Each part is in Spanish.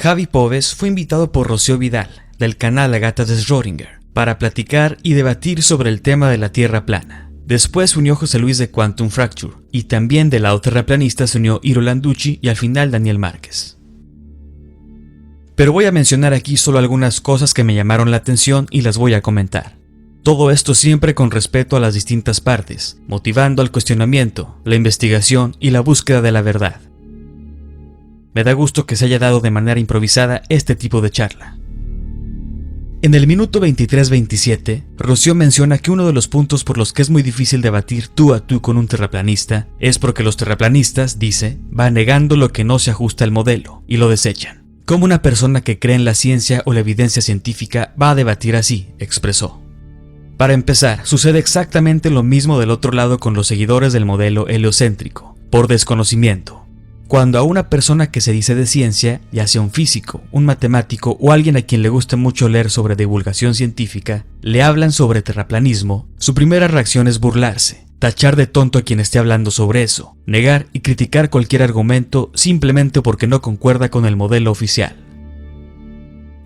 Javi Poves fue invitado por Rocío Vidal, del canal La Gata de Schrödinger, para platicar y debatir sobre el tema de la Tierra plana. Después se unió José Luis de Quantum Fracture, y también del lado terraplanista se unió Iro Landucci y al final Daniel Márquez. Pero voy a mencionar aquí solo algunas cosas que me llamaron la atención y las voy a comentar. Todo esto siempre con respeto a las distintas partes, motivando al cuestionamiento, la investigación y la búsqueda de la verdad. Me da gusto que se haya dado de manera improvisada este tipo de charla. En el minuto 23:27, Rocío menciona que uno de los puntos por los que es muy difícil debatir tú a tú con un terraplanista es porque los terraplanistas, dice, van negando lo que no se ajusta al modelo y lo desechan. ¿Cómo una persona que cree en la ciencia o la evidencia científica va a debatir así?, expresó. Para empezar, sucede exactamente lo mismo del otro lado con los seguidores del modelo heliocéntrico, por desconocimiento. Cuando a una persona que se dice de ciencia, ya sea un físico, un matemático o alguien a quien le gusta mucho leer sobre divulgación científica, le hablan sobre terraplanismo, su primera reacción es burlarse, tachar de tonto a quien esté hablando sobre eso, negar y criticar cualquier argumento simplemente porque no concuerda con el modelo oficial.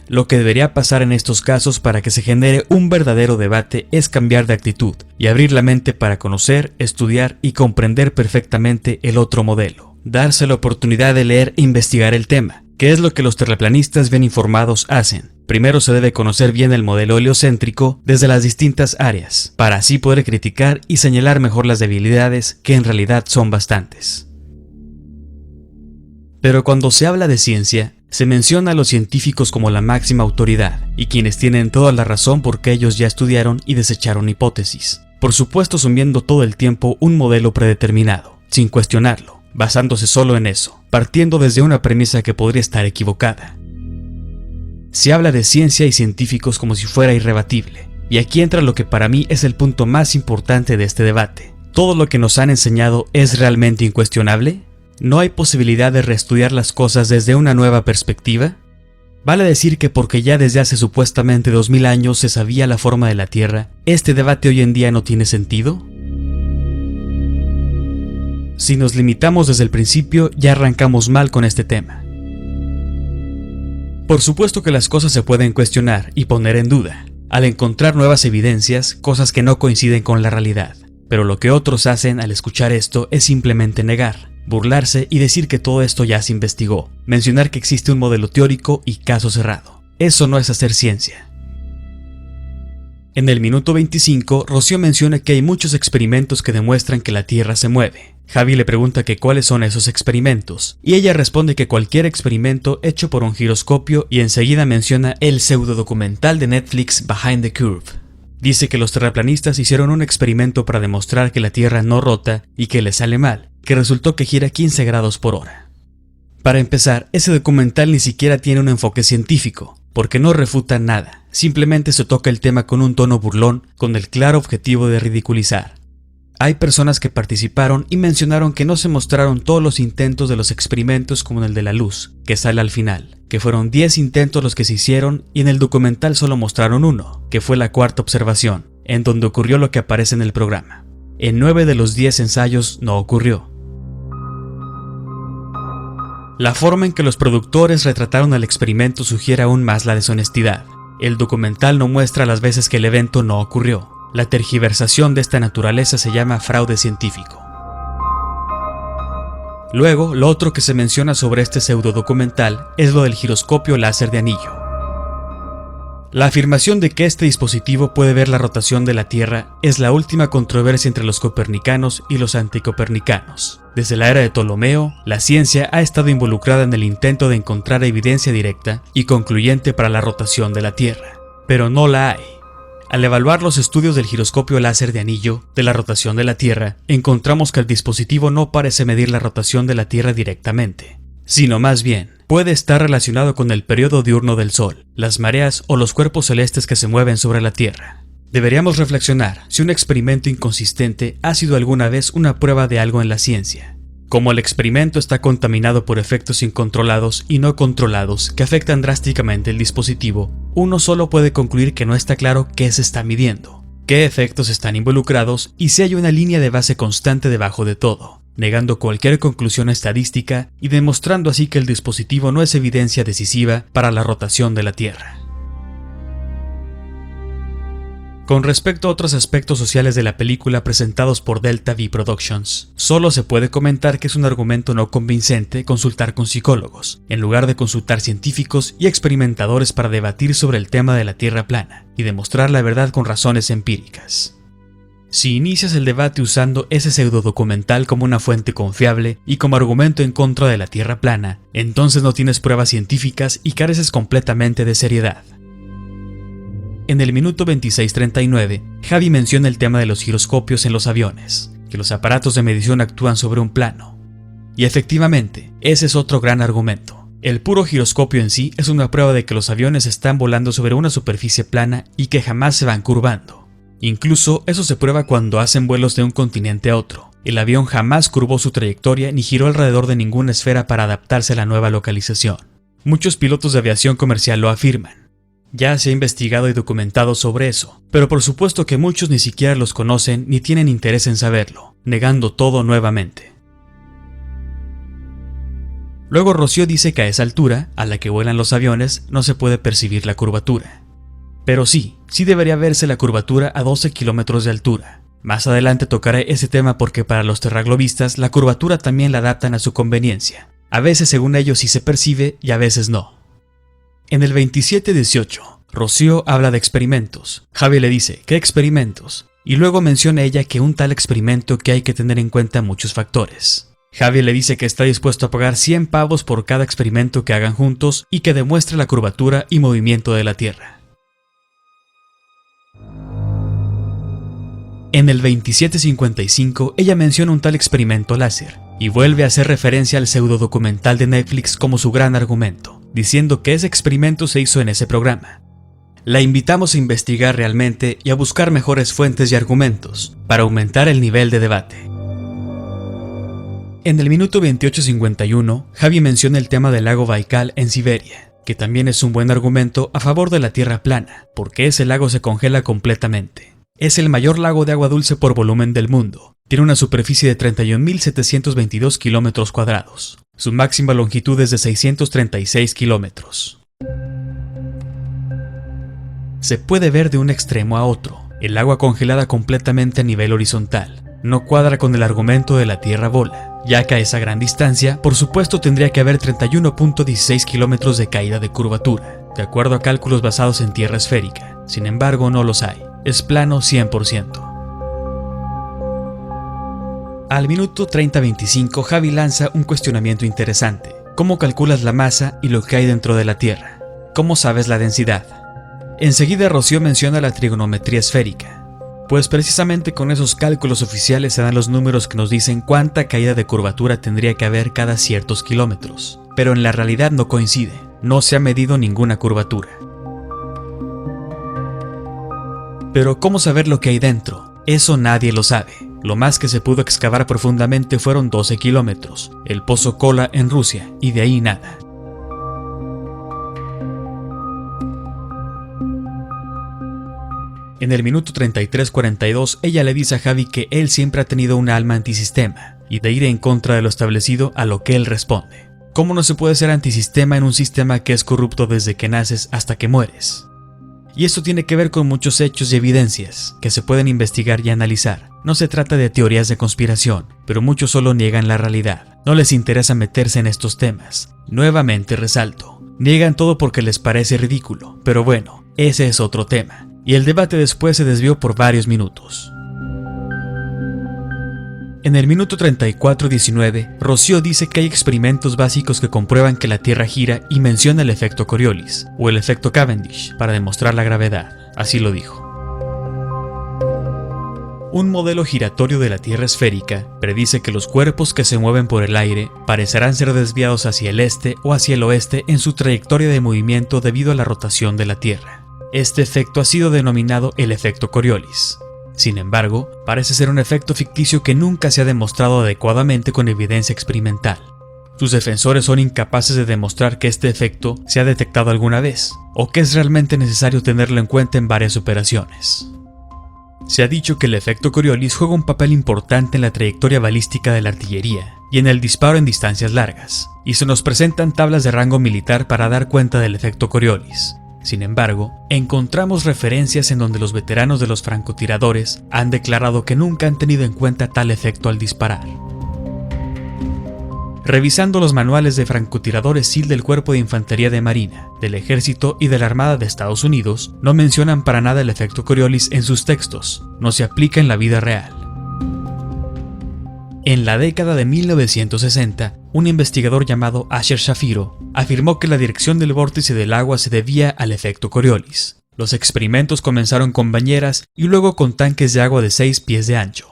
Lo que debería pasar en estos casos para que se genere un verdadero debate es cambiar de actitud y abrir la mente para conocer, estudiar y comprender perfectamente el otro modelo. Darse la oportunidad de leer e investigar el tema, que es lo que los terraplanistas bien informados hacen. Primero se debe conocer bien el modelo heliocéntrico desde las distintas áreas, para así poder criticar y señalar mejor las debilidades, que en realidad son bastantes. Pero cuando se habla de ciencia, se menciona a los científicos como la máxima autoridad, y quienes tienen toda la razón porque ellos ya estudiaron y desecharon hipótesis. Por supuesto asumiendo todo el tiempo un modelo predeterminado, sin cuestionarlo, basándose solo en eso, partiendo desde una premisa que podría estar equivocada. Se habla de ciencia y científicos como si fuera irrebatible, y aquí entra lo que para mí es el punto más importante de este debate. ¿Todo lo que nos han enseñado es realmente incuestionable? ¿No hay posibilidad de reestudiar las cosas desde una nueva perspectiva? ¿Vale decir que porque ya desde hace supuestamente 2000 años se sabía la forma de la Tierra, este debate hoy en día no tiene sentido? Si nos limitamos desde el principio, ya arrancamos mal con este tema. Por supuesto que las cosas se pueden cuestionar y poner en duda, al encontrar nuevas evidencias, cosas que no coinciden con la realidad. Pero lo que otros hacen al escuchar esto es simplemente negar, burlarse y decir que todo esto ya se investigó, mencionar que existe un modelo teórico y caso cerrado. Eso no es hacer ciencia. En el minuto 25, Rocío menciona que hay muchos experimentos que demuestran que la Tierra se mueve. Javi le pregunta que cuáles son esos experimentos, y ella responde que cualquier experimento hecho por un giroscopio y enseguida menciona el pseudodocumental de Netflix Behind the Curve. Dice que los terraplanistas hicieron un experimento para demostrar que la Tierra no rota y que le sale mal, que resultó que gira 15 grados por hora. Para empezar, ese documental ni siquiera tiene un enfoque científico, porque no refuta nada, simplemente se toca el tema con un tono burlón, con el claro objetivo de ridiculizar. Hay personas que participaron y mencionaron que no se mostraron todos los intentos de los experimentos como el de la luz, que sale al final, que fueron 10 intentos los que se hicieron y en el documental solo mostraron uno, que fue la cuarta observación, en donde ocurrió lo que aparece en el programa. En 9 de los 10 ensayos no ocurrió. La forma en que los productores retrataron el experimento sugiere aún más la deshonestidad. El documental no muestra las veces que el evento no ocurrió. La tergiversación de esta naturaleza se llama fraude científico. Luego, lo otro que se menciona sobre este pseudodocumental es lo del giroscopio láser de anillo. La afirmación de que este dispositivo puede ver la rotación de la Tierra es la última controversia entre los copernicanos y los anticopernicanos. Desde la era de Ptolomeo, la ciencia ha estado involucrada en el intento de encontrar evidencia directa y concluyente para la rotación de la Tierra, pero no la hay. Al evaluar los estudios del giroscopio láser de anillo de la rotación de la Tierra, encontramos que el dispositivo no parece medir la rotación de la Tierra directamente, sino más bien puede estar relacionado con el periodo diurno del Sol, las mareas o los cuerpos celestes que se mueven sobre la Tierra. Deberíamos reflexionar si un experimento inconsistente ha sido alguna vez una prueba de algo en la ciencia. Como el experimento está contaminado por efectos incontrolados y no controlados que afectan drásticamente el dispositivo, uno solo puede concluir que no está claro qué se está midiendo, qué efectos están involucrados y si hay una línea de base constante debajo de todo. negando cualquier conclusión estadística y demostrando así que el dispositivo no es evidencia decisiva para la rotación de la Tierra. Con respecto a otros aspectos sociales de la película presentados por Delta V Productions, solo se puede comentar que es un argumento no convincente consultar con psicólogos, en lugar de consultar científicos y experimentadores para debatir sobre el tema de la Tierra plana y demostrar la verdad con razones empíricas. Si inicias el debate usando ese pseudodocumental como una fuente confiable y como argumento en contra de la Tierra plana, entonces no tienes pruebas científicas y careces completamente de seriedad. En el minuto 26:39, Javi menciona el tema de los giroscopios en los aviones, que los aparatos de medición actúan sobre un plano. Y efectivamente, ese es otro gran argumento. El puro giroscopio en sí es una prueba de que los aviones están volando sobre una superficie plana y que jamás se van curvando. Incluso eso se prueba cuando hacen vuelos de un continente a otro. El avión jamás curvó su trayectoria ni giró alrededor de ninguna esfera para adaptarse a la nueva localización. Muchos pilotos de aviación comercial lo afirman. Ya se ha investigado y documentado sobre eso, pero por supuesto que muchos ni siquiera los conocen ni tienen interés en saberlo, negando todo nuevamente. Luego Rocío dice que a esa altura, a la que vuelan los aviones, no se puede percibir la curvatura. Pero sí debería verse la curvatura a 12 kilómetros de altura. Más adelante tocaré ese tema porque para los terraglobistas la curvatura también la adaptan a su conveniencia. A veces según ellos sí se percibe y a veces no. En el 27:18, Rocío habla de experimentos. Javi le dice, ¿qué experimentos? Y luego menciona ella que un tal experimento que hay que tener en cuenta muchos factores. Javi le dice que está dispuesto a pagar 100 pavos por cada experimento que hagan juntos y que demuestre la curvatura y movimiento de la Tierra. En el 27:55, ella menciona un tal experimento láser y vuelve a hacer referencia al pseudodocumental de Netflix como su gran argumento, diciendo que ese experimento se hizo en ese programa. La invitamos a investigar realmente y a buscar mejores fuentes y argumentos para aumentar el nivel de debate. En el minuto 28:51, Javi menciona el tema del lago Baikal en Siberia, que también es un buen argumento a favor de la Tierra plana, porque ese lago se congela completamente. Es el mayor lago de agua dulce por volumen del mundo. Tiene una superficie de 31.722 kilómetros cuadrados. Su máxima longitud es de 636 kilómetros. Se puede ver de un extremo a otro. El agua congelada completamente a nivel horizontal. No cuadra con el argumento de la Tierra bola, ya que a esa gran distancia, por supuesto tendría que haber 31.16 kilómetros de caída de curvatura, de acuerdo a cálculos basados en tierra esférica. Sin embargo, no los hay. Es plano 100%. Al minuto 30:25, Javi lanza un cuestionamiento interesante. ¿Cómo calculas la masa y lo que hay dentro de la Tierra? ¿Cómo sabes la densidad? Enseguida Rocío menciona la trigonometría esférica, pues precisamente con esos cálculos oficiales se dan los números que nos dicen cuánta caída de curvatura tendría que haber cada ciertos kilómetros, pero en la realidad no coincide, no se ha medido ninguna curvatura. Pero ¿cómo saber lo que hay dentro? Eso nadie lo sabe. Lo más que se pudo excavar profundamente fueron 12 kilómetros, el pozo Kola en Rusia, y de ahí nada. En el minuto 33:42, ella le dice a Javi que él siempre ha tenido una alma antisistema, y de ir en contra de lo establecido, a lo que él responde. ¿Cómo no se puede ser antisistema en un sistema que es corrupto desde que naces hasta que mueres? Y esto tiene que ver con muchos hechos y evidencias que se pueden investigar y analizar. No se trata de teorías de conspiración, pero muchos solo niegan la realidad. No les interesa meterse en estos temas. Nuevamente resalto, niegan todo porque les parece ridículo, pero bueno, ese es otro tema. Y el debate después se desvió por varios minutos. En el minuto 34:19, Rocío dice que hay experimentos básicos que comprueban que la Tierra gira y menciona el efecto Coriolis, o el efecto Cavendish, para demostrar la gravedad. Así lo dijo. Un modelo giratorio de la Tierra esférica predice que los cuerpos que se mueven por el aire parecerán ser desviados hacia el este o hacia el oeste en su trayectoria de movimiento debido a la rotación de la Tierra. Este efecto ha sido denominado el efecto Coriolis. Sin embargo, parece ser un efecto ficticio que nunca se ha demostrado adecuadamente con evidencia experimental. Sus defensores son incapaces de demostrar que este efecto se ha detectado alguna vez, o que es realmente necesario tenerlo en cuenta en varias operaciones. Se ha dicho que el efecto Coriolis juega un papel importante en la trayectoria balística de la artillería y en el disparo en distancias largas, y se nos presentan tablas de rango militar para dar cuenta del efecto Coriolis. Sin embargo, encontramos referencias en donde los veteranos de los francotiradores han declarado que nunca han tenido en cuenta tal efecto al disparar. Revisando los manuales de francotiradores SEAL del Cuerpo de Infantería de Marina, del Ejército y de la Armada de Estados Unidos, no mencionan para nada el efecto Coriolis en sus textos, no se aplica en la vida real. En la década de 1960, un investigador llamado Asher Shafiro afirmó que la dirección del vórtice del agua se debía al efecto Coriolis. Los experimentos comenzaron con bañeras y luego con tanques de agua de 6 pies de ancho.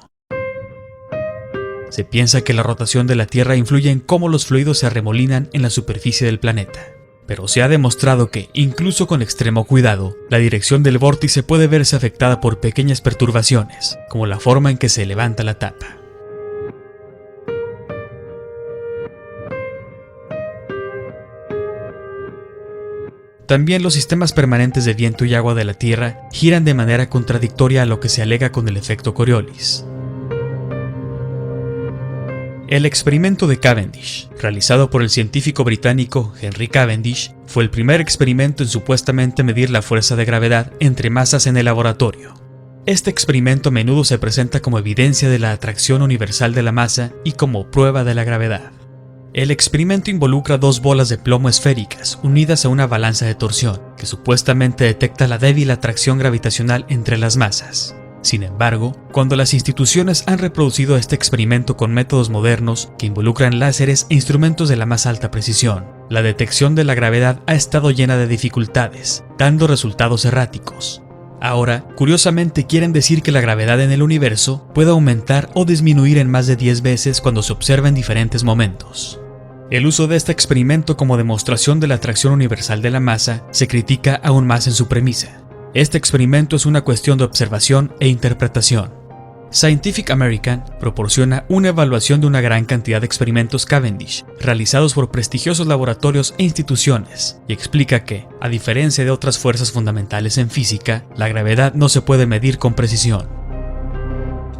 Se piensa que la rotación de la Tierra influye en cómo los fluidos se arremolinan en la superficie del planeta. Pero se ha demostrado que, incluso con extremo cuidado, la dirección del vórtice puede verse afectada por pequeñas perturbaciones, como la forma en que se levanta la tapa. También los sistemas permanentes de viento y agua de la Tierra giran de manera contradictoria a lo que se alega con el efecto Coriolis. El experimento de Cavendish, realizado por el científico británico Henry Cavendish, fue el primer experimento en supuestamente medir la fuerza de gravedad entre masas en el laboratorio. Este experimento a menudo se presenta como evidencia de la atracción universal de la masa y como prueba de la gravedad. El experimento involucra 2 bolas de plomo esféricas unidas a una balanza de torsión, que supuestamente detecta la débil atracción gravitacional entre las masas. Sin embargo, cuando las instituciones han reproducido este experimento con métodos modernos que involucran láseres e instrumentos de la más alta precisión, la detección de la gravedad ha estado llena de dificultades, dando resultados erráticos. Ahora, curiosamente quieren decir que la gravedad en el universo puede aumentar o disminuir en más de 10 veces cuando se observa en diferentes momentos. El uso de este experimento como demostración de la atracción universal de la masa se critica aún más en su premisa. Este experimento es una cuestión de observación e interpretación. Scientific American proporciona una evaluación de una gran cantidad de experimentos Cavendish realizados por prestigiosos laboratorios e instituciones y explica que, a diferencia de otras fuerzas fundamentales en física, la gravedad no se puede medir con precisión.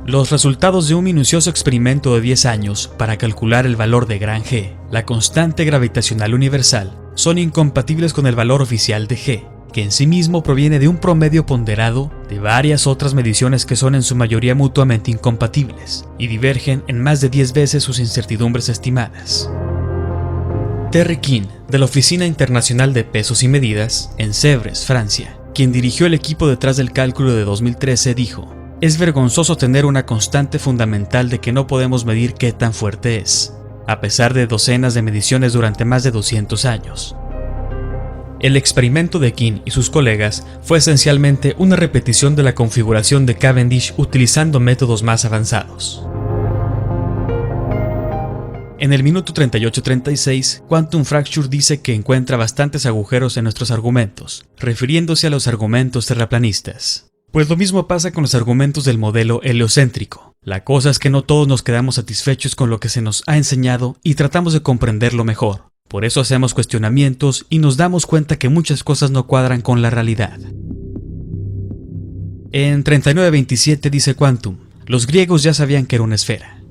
Los resultados de un minucioso experimento de 10 años para calcular el valor de gran G, la constante gravitacional universal, son incompatibles con el valor oficial de G, que en sí mismo proviene de un promedio ponderado de varias otras mediciones que son en su mayoría mutuamente incompatibles y divergen en más de 10 veces sus incertidumbres estimadas. Terry King, de la Oficina Internacional de Pesos y Medidas, en Sèvres, Francia, quien dirigió el equipo detrás del cálculo de 2013, dijo: "Es vergonzoso tener una constante fundamental de que no podemos medir qué tan fuerte es, a pesar de docenas de mediciones durante más de 200 años. El experimento de King y sus colegas fue esencialmente una repetición de la configuración de Cavendish utilizando métodos más avanzados. En el minuto 38:36, Quantum Fracture dice que encuentra bastantes agujeros en nuestros argumentos, refiriéndose a los argumentos terraplanistas. Pues lo mismo pasa con los argumentos del modelo heliocéntrico. La cosa es que no todos nos quedamos satisfechos con lo que se nos ha enseñado y tratamos de comprenderlo mejor. Por eso hacemos cuestionamientos y nos damos cuenta que muchas cosas no cuadran con la realidad". En 39:27 dice Quantum: "Los griegos ya sabían que era una esfera.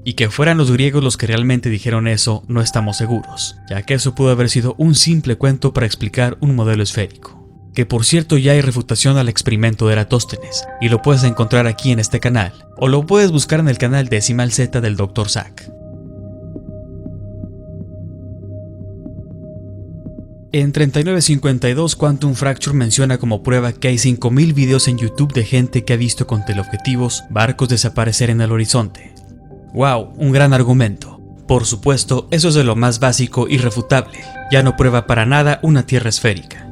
Y que fueran los griegos los que realmente dijeron eso, no estamos seguros, ya que eso pudo haber sido un simple cuento para explicar un modelo esférico. Que por cierto ya hay refutación al experimento de Eratóstenes, y lo puedes encontrar aquí en este canal, o lo puedes buscar en el canal Decimal Z del Dr. Zack. En 39:52, Quantum Fracture menciona como prueba que hay 5000 videos en YouTube de gente que ha visto con teleobjetivos barcos desaparecer en el horizonte. ¡Wow! Un gran argumento. Por supuesto, eso es de lo más básico y irrefutable. Ya no prueba para nada una Tierra esférica.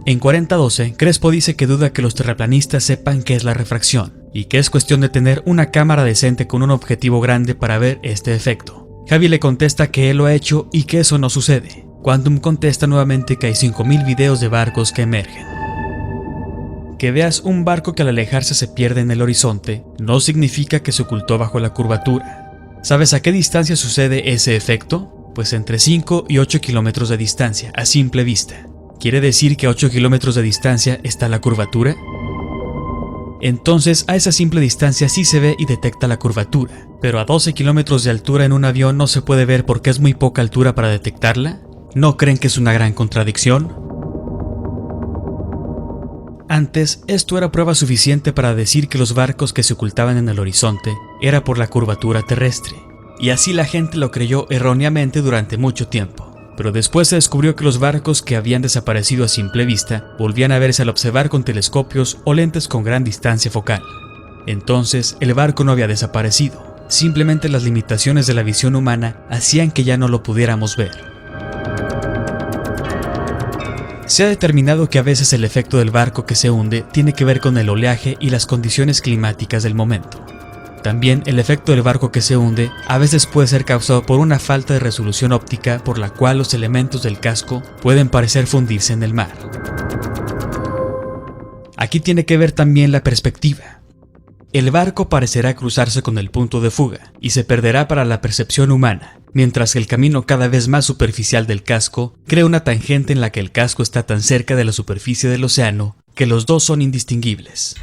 En 40:12, Crespo dice que duda que los terraplanistas sepan qué es la refracción, y que es cuestión de tener una cámara decente con un objetivo grande para ver este efecto. Javi le contesta que él lo ha hecho y que eso no sucede. Quantum contesta nuevamente que hay 5000 videos de barcos que emergen. Que veas un barco que al alejarse se pierde en el horizonte no significa que se ocultó bajo la curvatura. ¿Sabes a qué distancia sucede ese efecto? Pues entre 5 y 8 kilómetros de distancia, a simple vista. ¿Quiere decir que a 8 kilómetros de distancia está la curvatura? Entonces a esa simple distancia sí se ve y detecta la curvatura, pero a 12 kilómetros de altura en un avión no se puede ver porque es muy poca altura para detectarla. ¿No creen que es una gran contradicción? Antes, esto era prueba suficiente para decir que los barcos que se ocultaban en el horizonte era por la curvatura terrestre, y así la gente lo creyó erróneamente durante mucho tiempo. Pero después se descubrió que los barcos que habían desaparecido a simple vista volvían a verse al observar con telescopios o lentes con gran distancia focal. Entonces, el barco no había desaparecido, simplemente las limitaciones de la visión humana hacían que ya no lo pudiéramos ver. Se ha determinado que a veces el efecto del barco que se hunde tiene que ver con el oleaje y las condiciones climáticas del momento. También el efecto del barco que se hunde a veces puede ser causado por una falta de resolución óptica por la cual los elementos del casco pueden parecer fundirse en el mar. Aquí tiene que ver también la perspectiva. El barco parecerá cruzarse con el punto de fuga y se perderá para la percepción humana, mientras que el camino cada vez más superficial del casco crea una tangente en la que el casco está tan cerca de la superficie del océano que los dos son indistinguibles.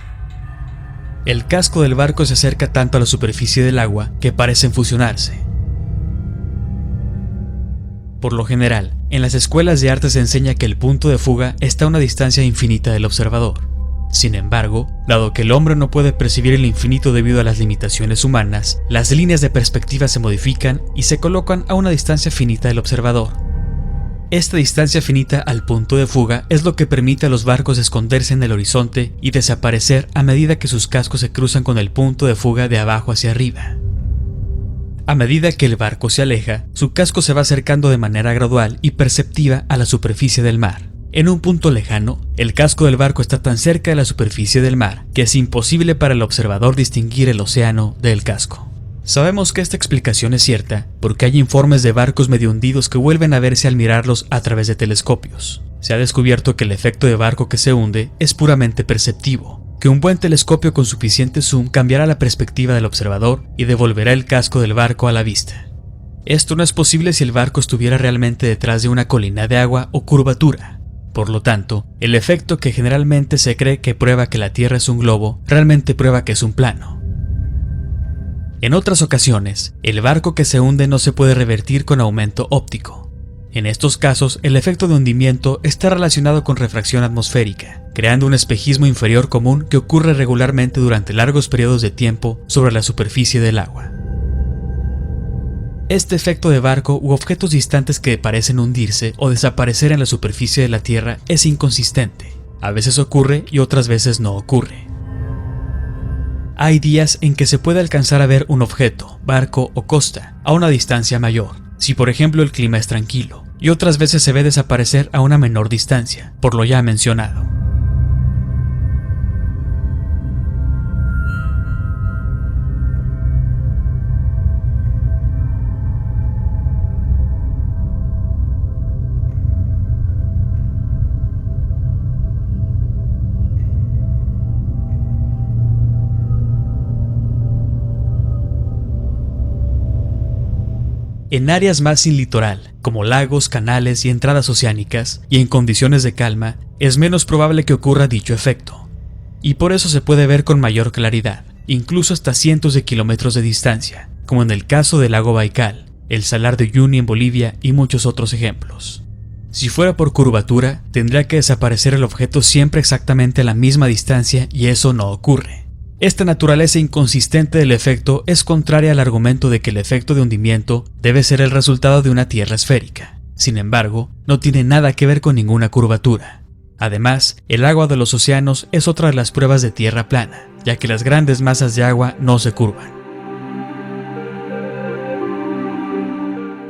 El casco del barco se acerca tanto a la superficie del agua que parecen fusionarse. Por lo general, en las escuelas de arte se enseña que el punto de fuga está a una distancia infinita del observador. Sin embargo, dado que el hombre no puede percibir el infinito debido a las limitaciones humanas, las líneas de perspectiva se modifican y se colocan a una distancia finita del observador. Esta distancia finita al punto de fuga es lo que permite a los barcos esconderse en el horizonte y desaparecer a medida que sus cascos se cruzan con el punto de fuga de abajo hacia arriba. A medida que el barco se aleja, su casco se va acercando de manera gradual y perceptiva a la superficie del mar. En un punto lejano, el casco del barco está tan cerca de la superficie del mar que es imposible para el observador distinguir el océano del casco. Sabemos que esta explicación es cierta porque hay informes de barcos medio hundidos que vuelven a verse al mirarlos a través de telescopios. Se ha descubierto que el efecto de barco que se hunde es puramente perceptivo, que un buen telescopio con suficiente zoom cambiará la perspectiva del observador y devolverá el casco del barco a la vista. Esto no es posible si el barco estuviera realmente detrás de una colina de agua o curvatura. Por lo tanto, el efecto que generalmente se cree que prueba que la Tierra es un globo, realmente prueba que es un plano. En otras ocasiones, el barco que se hunde no se puede revertir con aumento óptico. En estos casos, el efecto de hundimiento está relacionado con refracción atmosférica, creando un espejismo inferior común que ocurre regularmente durante largos periodos de tiempo sobre la superficie del agua. Este efecto de barco u objetos distantes que parecen hundirse o desaparecer en la superficie de la Tierra es inconsistente. A veces ocurre y otras veces no ocurre. Hay días en que se puede alcanzar a ver un objeto, barco o costa, a una distancia mayor, si por ejemplo el clima es tranquilo, y otras veces se ve desaparecer a una menor distancia, por lo ya mencionado. En áreas más sin litoral, como lagos, canales y entradas oceánicas, y en condiciones de calma, es menos probable que ocurra dicho efecto. Y por eso se puede ver con mayor claridad, incluso hasta cientos de kilómetros de distancia, como en el caso del lago Baikal, el Salar de Uyuni en Bolivia y muchos otros ejemplos. Si fuera por curvatura, tendría que desaparecer el objeto siempre exactamente a la misma distancia y eso no ocurre. Esta naturaleza inconsistente del efecto es contraria al argumento de que el efecto de hundimiento debe ser el resultado de una Tierra esférica. Sin embargo, no tiene nada que ver con ninguna curvatura. Además, el agua de los océanos es otra de las pruebas de Tierra plana, ya que las grandes masas de agua no se curvan.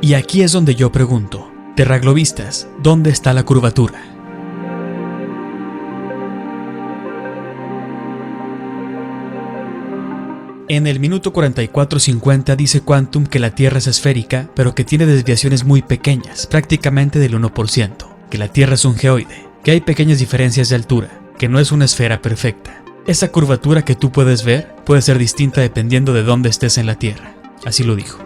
Y aquí es donde yo pregunto, terraglobistas, ¿dónde está la curvatura? En el minuto 44:50 dice Quantum que la Tierra es esférica, pero que tiene desviaciones muy pequeñas, prácticamente del 1%, que la Tierra es un geoide, que hay pequeñas diferencias de altura, que no es una esfera perfecta. Esa curvatura que tú puedes ver puede ser distinta dependiendo de dónde estés en la Tierra, así lo dijo.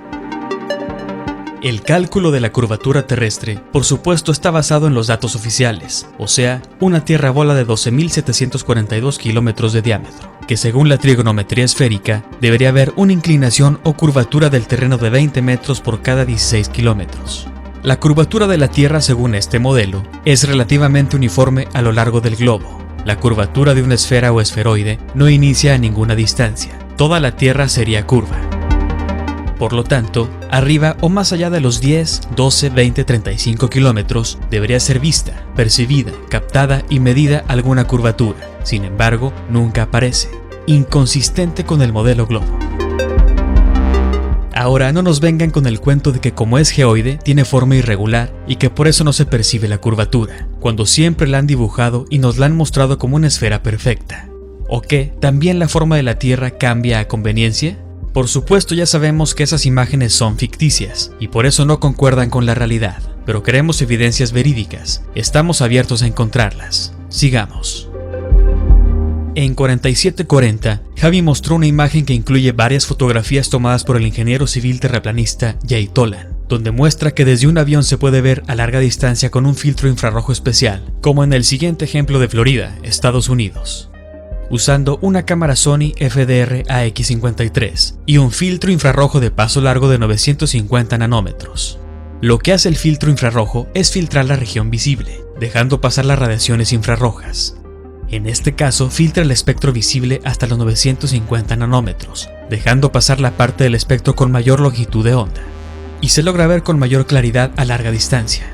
El cálculo de la curvatura terrestre, por supuesto, está basado en los datos oficiales, o sea, una tierra bola de 12.742 kilómetros de diámetro, que según la trigonometría esférica, debería haber una inclinación o curvatura del terreno de 20 metros por cada 16 kilómetros. La curvatura de la Tierra, según este modelo, es relativamente uniforme a lo largo del globo. La curvatura de una esfera o esferoide no inicia a ninguna distancia, toda la Tierra sería curva. Por lo tanto, arriba o más allá de los 10, 12, 20, 35 kilómetros debería ser vista, percibida, captada y medida alguna curvatura. Sin embargo, nunca aparece, inconsistente con el modelo globo. Ahora no nos vengan con el cuento de que como es geoide, tiene forma irregular y que por eso no se percibe la curvatura, cuando siempre la han dibujado y nos la han mostrado como una esfera perfecta. ¿O que también la forma de la Tierra cambia a conveniencia? Por supuesto, ya sabemos que esas imágenes son ficticias y por eso no concuerdan con la realidad, pero queremos evidencias verídicas. Estamos abiertos a encontrarlas. Sigamos. En 4740, Javi mostró una imagen que incluye varias fotografías tomadas por el ingeniero civil terraplanista Jay Tolan, donde muestra que desde un avión se puede ver a larga distancia con un filtro infrarrojo especial, como en el siguiente ejemplo de Florida, Estados Unidos. Usando una cámara Sony FDR AX53 y un filtro infrarrojo de paso largo de 950 nanómetros. Lo que hace el filtro infrarrojo es filtrar la región visible, dejando pasar las radiaciones infrarrojas. En este caso, filtra el espectro visible hasta los 950 nanómetros, dejando pasar la parte del espectro con mayor longitud de onda, y se logra ver con mayor claridad a larga distancia.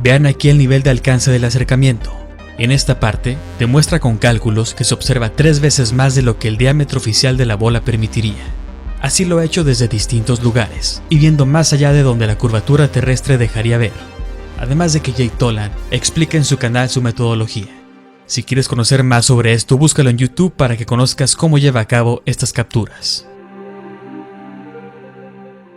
Vean aquí el nivel de alcance del acercamiento. En esta parte, demuestra con cálculos que se observa 3 veces más de lo que el diámetro oficial de la bola permitiría. Así lo ha hecho desde distintos lugares, y viendo más allá de donde la curvatura terrestre dejaría ver. Además de que Jay Tolan explica en su canal su metodología. Si quieres conocer más sobre esto, búscalo en YouTube para que conozcas cómo lleva a cabo estas capturas.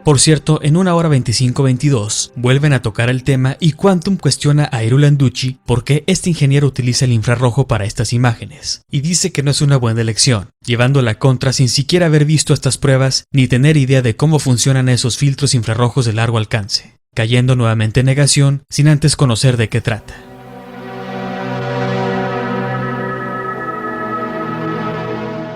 Por cierto, en 1 hora 25:22 vuelven a tocar el tema y Quantum cuestiona a Hiru Landucci por qué este ingeniero utiliza el infrarrojo para estas imágenes, y dice que no es una buena elección, llevando la contra sin siquiera haber visto estas pruebas ni tener idea de cómo funcionan esos filtros infrarrojos de largo alcance, cayendo nuevamente en negación sin antes conocer de qué trata.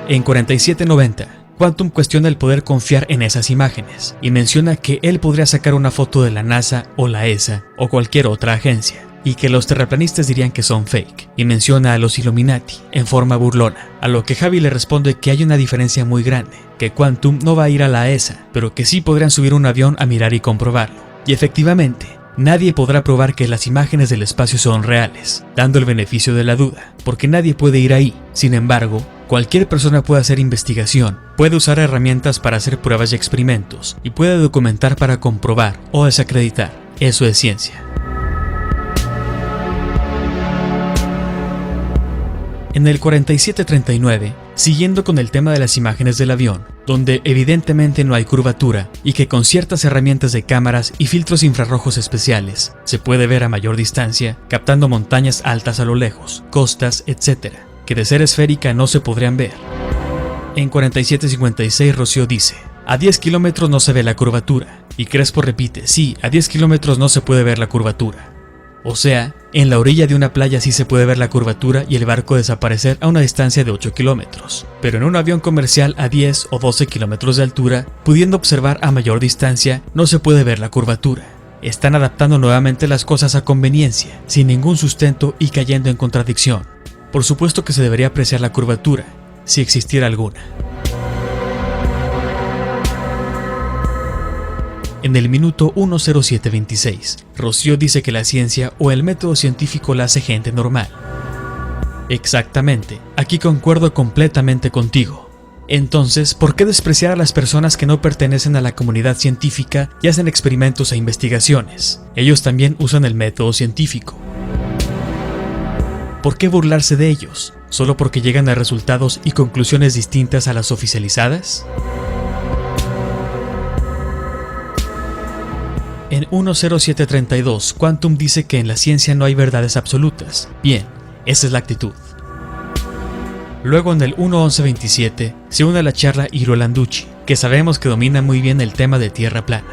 En 4790, Quantum cuestiona el poder confiar en esas imágenes y menciona que él podría sacar una foto de la NASA o la ESA o cualquier otra agencia y que los terraplanistas dirían que son fake, y menciona a los Illuminati en forma burlona, a lo que Javi le responde que hay una diferencia muy grande, que Quantum no va a ir a la ESA, pero que sí podrían subir un avión a mirar y comprobarlo. Y efectivamente, nadie podrá probar que las imágenes del espacio son reales, dando el beneficio de la duda, porque nadie puede ir ahí. Sin embargo, cualquier persona puede hacer investigación, puede usar herramientas para hacer pruebas y experimentos, y puede documentar para comprobar o desacreditar. Eso es ciencia. En el 4739, siguiendo con el tema de las imágenes del avión, donde evidentemente no hay curvatura y que con ciertas herramientas de cámaras y filtros infrarrojos especiales se puede ver a mayor distancia, captando montañas altas a lo lejos, costas, etc., que de ser esférica no se podrían ver. En 4756 Rocío dice: a 10 kilómetros no se ve la curvatura, y Crespo repite: sí, a 10 kilómetros no se puede ver la curvatura. O sea, en la orilla de una playa sí se puede ver la curvatura y el barco desaparecer a una distancia de 8 kilómetros, pero en un avión comercial a 10 o 12 kilómetros de altura, pudiendo observar a mayor distancia, no se puede ver la curvatura. Están adaptando nuevamente las cosas a conveniencia, sin ningún sustento y cayendo en contradicción. Por supuesto que se debería apreciar la curvatura, si existiera alguna. En el minuto 1:07:26, Rocío dice que la ciencia o el método científico la hace gente normal. Exactamente, aquí concuerdo completamente contigo. Entonces, ¿por qué despreciar a las personas que no pertenecen a la comunidad científica y hacen experimentos e investigaciones? Ellos también usan el método científico. ¿Por qué burlarse de ellos? ¿Solo porque llegan a resultados y conclusiones distintas a las oficializadas? En 1:07:32, Quantum dice que en la ciencia no hay verdades absolutas. Bien, esa es la actitud. Luego en el 1:11:27 se une a la charla Hiru Landucci, que sabemos que domina muy bien el tema de tierra plana.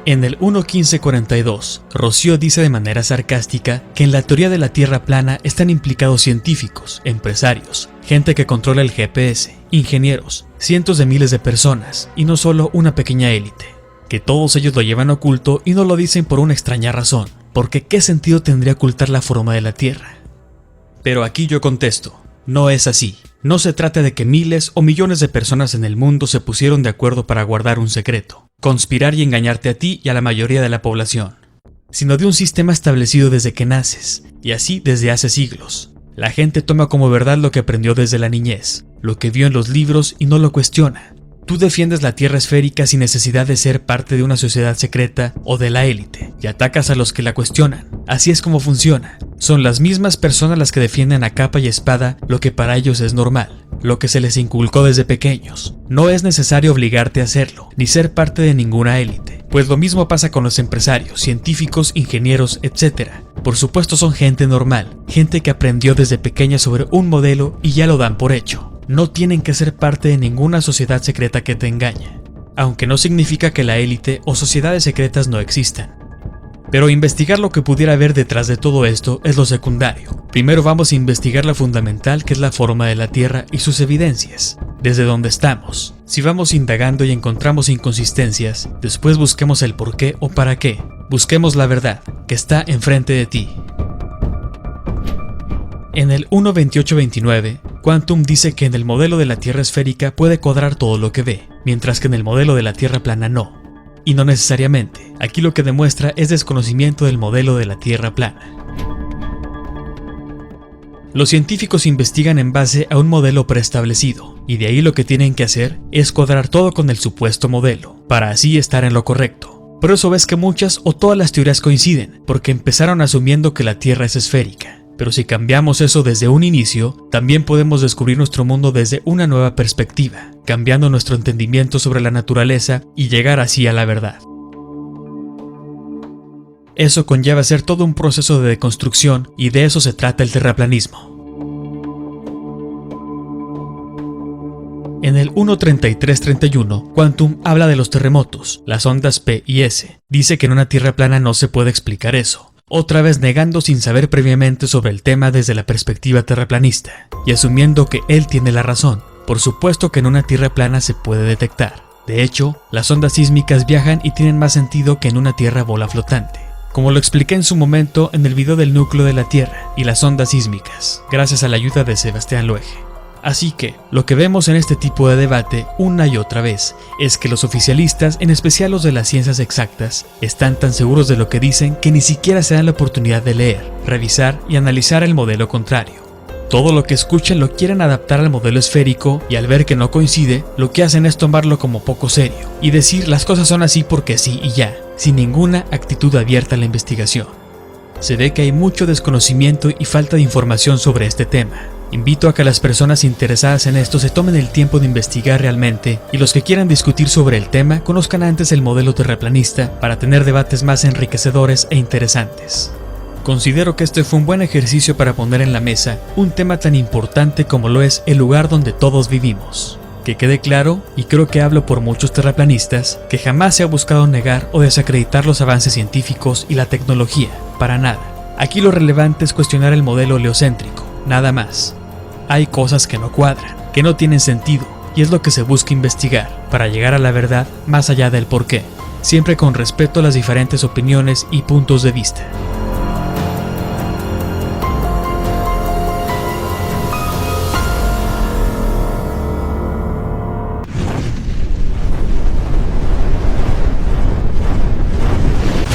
En el 1.1542, Rocío dice de manera sarcástica que en la teoría de la Tierra plana están implicados científicos, empresarios, gente que controla el GPS, ingenieros, cientos de miles de personas y no solo una pequeña élite. Que todos ellos lo llevan oculto y no lo dicen por una extraña razón, porque ¿qué sentido tendría ocultar la forma de la Tierra? Pero aquí yo contesto, no es así. No se trata de que miles o millones de personas en el mundo se pusieron de acuerdo para guardar un secreto, conspirar y engañarte a ti y a la mayoría de la población, sino de un sistema establecido desde que naces, y así desde hace siglos. La gente toma como verdad lo que aprendió desde la niñez, lo que vio en los libros y no lo cuestiona. Tú defiendes la Tierra esférica sin necesidad de ser parte de una sociedad secreta o de la élite, y atacas a los que la cuestionan. Así es como funciona. Son las mismas personas las que defienden a capa y espada lo que para ellos es normal, lo que se les inculcó desde pequeños. No es necesario obligarte a hacerlo, ni ser parte de ninguna élite, pues lo mismo pasa con los empresarios, científicos, ingenieros, etc. Por supuesto son gente normal, gente que aprendió desde pequeña sobre un modelo y ya lo dan por hecho. No tienen que ser parte de ninguna sociedad secreta que te engañe, aunque no significa que la élite o sociedades secretas no existan. Pero investigar lo que pudiera haber detrás de todo esto es lo secundario. Primero vamos a investigar lo fundamental, que es la forma de la Tierra y sus evidencias, desde donde estamos. Si vamos indagando y encontramos inconsistencias, después busquemos el por qué o para qué. Busquemos la verdad, que está enfrente de ti. En el 1.2829, Quantum dice que en el modelo de la Tierra esférica puede cuadrar todo lo que ve, mientras que en el modelo de la Tierra plana no. Y no necesariamente. Aquí lo que demuestra es desconocimiento del modelo de la Tierra plana. Los científicos investigan en base a un modelo preestablecido, y de ahí lo que tienen que hacer es cuadrar todo con el supuesto modelo, para así estar en lo correcto. Por eso ves que muchas o todas las teorías coinciden, porque empezaron asumiendo que la Tierra es esférica. Pero si cambiamos eso desde un inicio, también podemos descubrir nuestro mundo desde una nueva perspectiva, cambiando nuestro entendimiento sobre la naturaleza y llegar así a la verdad. Eso conlleva hacer todo un proceso de deconstrucción y de eso se trata el terraplanismo. En el 1.3331, Quantum habla de los terremotos, las ondas P y S. Dice que en una Tierra plana no se puede explicar eso. Otra vez negando sin saber previamente sobre el tema desde la perspectiva terraplanista, y asumiendo que él tiene la razón. Por supuesto que en una Tierra plana se puede detectar. De hecho, las ondas sísmicas viajan y tienen más sentido que en una Tierra bola flotante, como lo expliqué en su momento en el video del núcleo de la Tierra y las ondas sísmicas, gracias a la ayuda de Sebastián Loeje. Así que, lo que vemos en este tipo de debate una y otra vez es que los oficialistas, en especial los de las ciencias exactas, están tan seguros de lo que dicen que ni siquiera se dan la oportunidad de leer, revisar y analizar el modelo contrario. Todo lo que escuchan lo quieren adaptar al modelo esférico y al ver que no coincide, lo que hacen es tomarlo como poco serio y decir las cosas son así porque sí y ya, sin ninguna actitud abierta a la investigación. Se ve que hay mucho desconocimiento y falta de información sobre este tema. Invito a que las personas interesadas en esto se tomen el tiempo de investigar realmente y los que quieran discutir sobre el tema conozcan antes el modelo terraplanista para tener debates más enriquecedores e interesantes. Considero que este fue un buen ejercicio para poner en la mesa un tema tan importante como lo es el lugar donde todos vivimos. Que quede claro, y creo que hablo por muchos terraplanistas, que jamás se ha buscado negar o desacreditar los avances científicos y la tecnología, para nada. Aquí lo relevante es cuestionar el modelo heliocéntrico, nada más. Hay cosas que no cuadran, que no tienen sentido, y es lo que se busca investigar, para llegar a la verdad más allá del porqué, siempre con respeto a las diferentes opiniones y puntos de vista.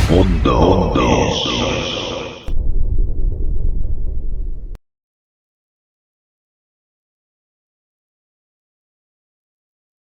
Mundo.